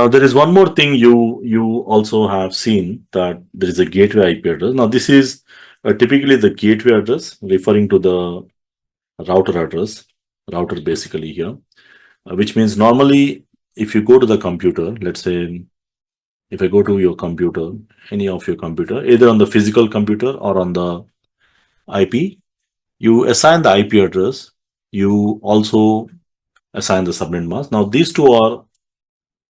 Now there is one more thing you also have seen, that there is a gateway IP address. Now this is typically the gateway address referring to the router address, router basically here, which means normally if you go to the computer, let's say if I go to your computer, any of your computer, either on the physical computer or on the IP, you assign the IP address, you also assign the subnet mask. Now these two are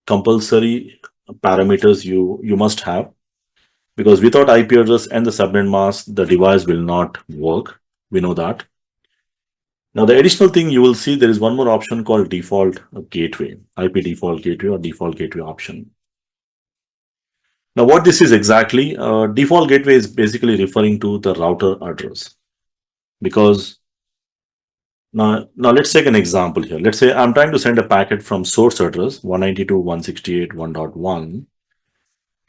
compulsory parameters you must have, because without IP address and the subnet mask, the device will not work. We know that. Now the additional thing you will see, there is one more option called default gateway, IP default gateway or default gateway option. Now what this is exactly, default gateway is basically referring to the router address, because now let's take an example here. Let's say I'm trying to send a packet from source address 192.168.1.1,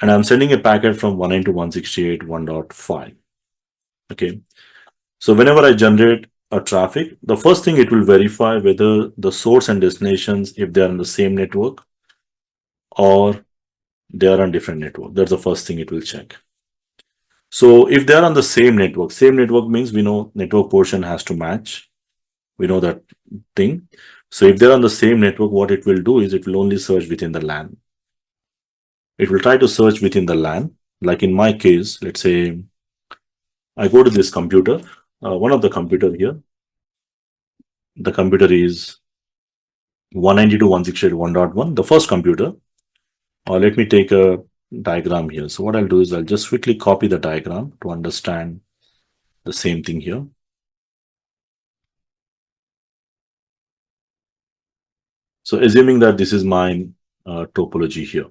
and I'm sending a packet from 192.168.1.5. Okay. So whenever I generate a traffic, the first thing it will verify whether the source and destinations, if they are on the same network or they are on different network. That's the first thing it will check. So if they are on the same network means we know network portion has to match. We know that thing. So if they're on the same network, what it will do is it will only search within the LAN. It will try to search within the LAN. Like in my case, let's say I go to this computer, one of the computer here. The computer is 192.168.1.1, the first computer. Let me take a diagram here. So what I'll do is I'll just quickly copy the diagram to understand the same thing here. So assuming that this is my topology here.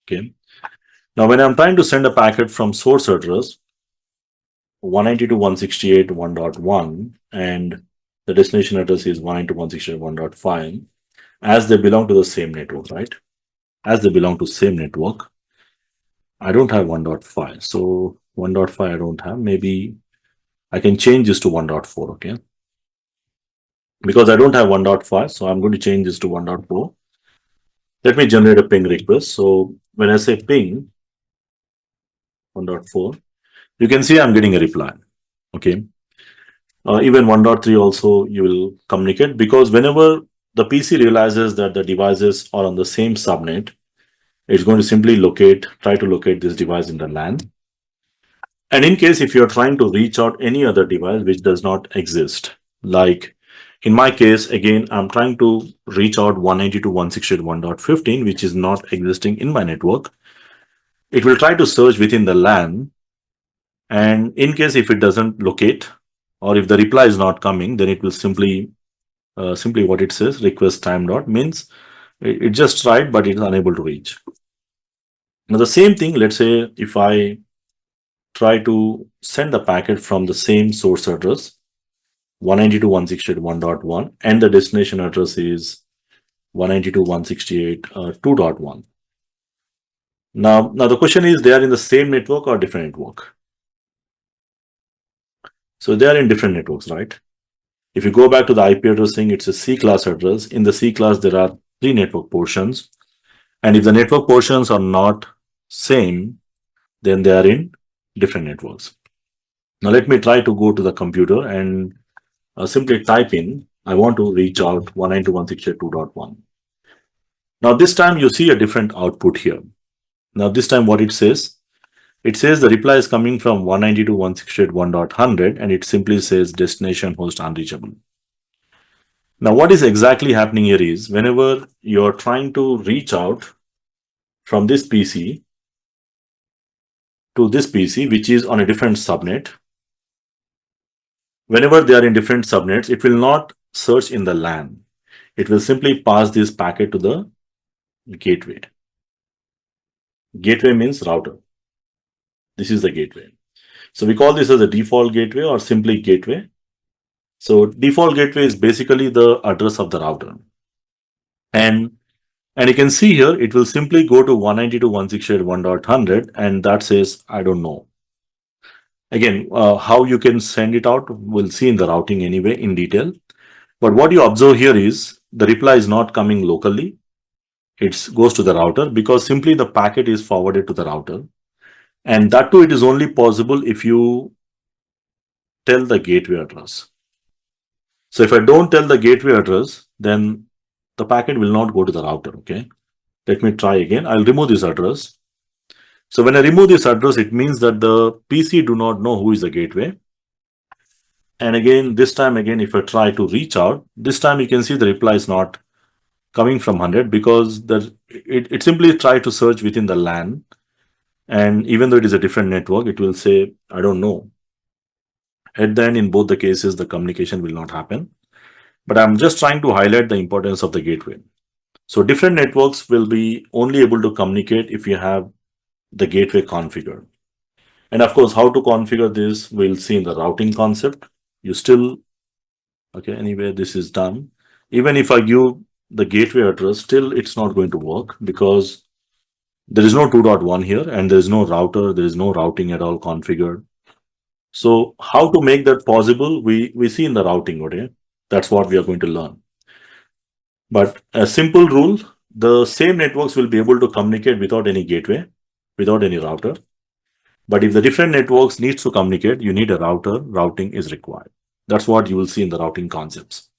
Okay. Now when I'm trying to send a packet from source address 192.168.1.1 and the destination address is 192.168.1.5, as they belong to the same network, right? As they belong to same network, I don't have 1.5. So 1.5 I don't have. Maybe I can change this to 1.4. Okay. Because I don't have 1.5, so I'm going to change this to 1.4. Let me generate a ping request. So when I say ping 1.4, you can see I'm getting a reply. Okay. Even 1.3 also you will communicate, because whenever the PC realizes that the devices are on the same subnet, it's going to simply try to locate this device in the LAN. And in case if you're trying to reach out any other device which does not exist, like in my case, again, I'm trying to reach out 192.168.1.15, which is not existing in my network. It will try to search within the LAN. And in case if it doesn't locate, or if the reply is not coming, then it will simply what it says, request time dot, means it just tried, but it's unable to reach. Now the same thing, let's say if I try to send the packet from the same source address 192.168.1.1 and the destination address is 192.168.2.1. Now the question is, they are in the same network or different network? So they are in different networks, right? If you go back to the IP addressing, it's a C class address. In the C class, there are 3 network portions. And if the network portions are not same, then they are in different networks. Now let me try to go to the computer and simply type in, I want to reach out 192.168.2.1. Now this time you see a different output here. Now this time what it says the reply is coming from 192.168.1.100 and it simply says destination host unreachable. Now what is exactly happening here is, whenever you're trying to reach out from this PC to this PC, which is on a different subnet, whenever they are in different subnets, it will not search in the LAN. It will simply pass this packet to the gateway. Gateway means router. This is the gateway. So we call this as a default gateway or simply gateway. So default gateway is basically the address of the router. And you can see here, it will simply go to 192.168.1.100 and that says, I don't know. Again, how you can send it out, we'll see in the routing anyway in detail. But what you observe here is the reply is not coming locally. it goes to the router, because simply the packet is forwarded to the router. And that too, it is only possible if you tell the gateway address. So if I don't tell the gateway address, then the packet will not go to the router. Okay. Let me try again. I'll remove this address. So when I remove this address, it means that the PC do not know who is the gateway. And again, this time again, if I try to reach out, this time you can see the reply is not coming from 100, because it simply try to search within the LAN. And even though it is a different network, it will say, I don't know. At the end, in both the cases, the communication will not happen. But I'm just trying to highlight the importance of the gateway. So different networks will be only able to communicate if you have the gateway configured. And of course, how to configure this, we'll see in the routing concept. You still, okay, anyway, this is done. Even if I give the gateway address, still it's not going to work, because there is no 2.1 here, and there is no router, there is no routing at all configured. So how to make that possible, we see in the routing, okay? That's what we are going to learn. But a simple rule, the same networks will be able to communicate without any gateway, without any router. But if the different networks needs to communicate, you need a router, routing is required. That's what you will see in the routing concepts.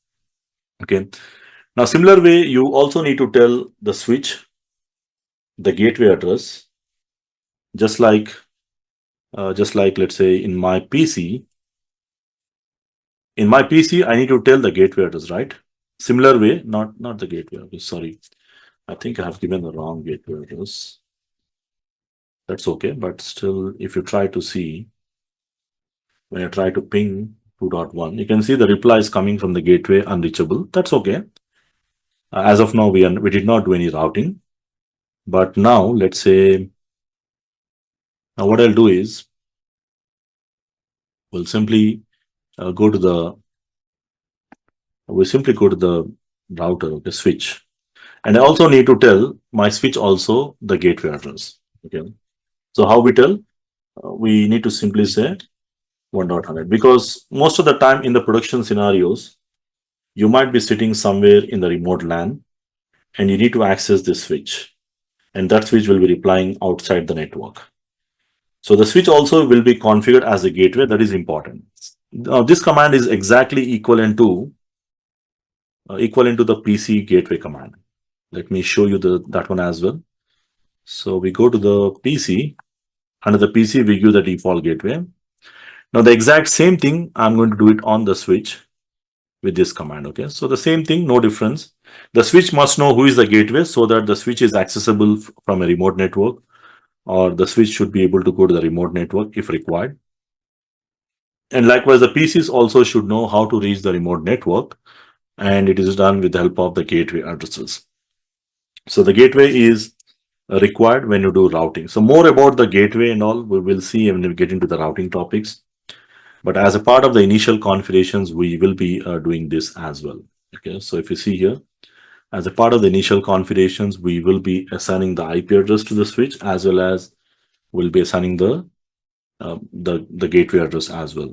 Okay. Now, similar way, you also need to tell the switch the gateway address, just like let's say in my PC. In my PC, I need to tell the gateway address, right? Similar way, not the gateway. Okay, sorry, I think I have given the wrong gateway address. That's okay, but still, if you try to see, when I try to ping 2.1, you can see the reply is coming from the gateway unreachable. That's okay. As of now, we did not do any routing. But now, let's say, now what I'll do is, we'll simply go to the router, okay, switch. And I also need to tell my switch also the gateway address. Okay. So how we tell? We need to simply say 1.100, because most of the time in the production scenarios, you might be sitting somewhere in the remote LAN and you need to access this switch, and that switch will be replying outside the network. So the switch also will be configured as a gateway. That is important. Now this command is exactly equivalent to the PC gateway command. Let me show you that one as well. So we go to the PC. Under the PC, we give the default gateway. Now the exact same thing, I'm going to do it on the switch with this command. Okay, so the same thing, no difference. The switch must know who is the gateway, so that the switch is accessible from a remote network, or the switch should be able to go to the remote network if required. And likewise, the PCs also should know how to reach the remote network, and it is done with the help of the gateway addresses. So the gateway is required when you do routing. So more about the gateway and all, we will see when we get into the routing topics. But as a part of the initial configurations, we will be doing this as well. Okay, so if you see here, as a part of the initial configurations, we will be assigning the IP address to the switch, as well as we'll be assigning the gateway address as well.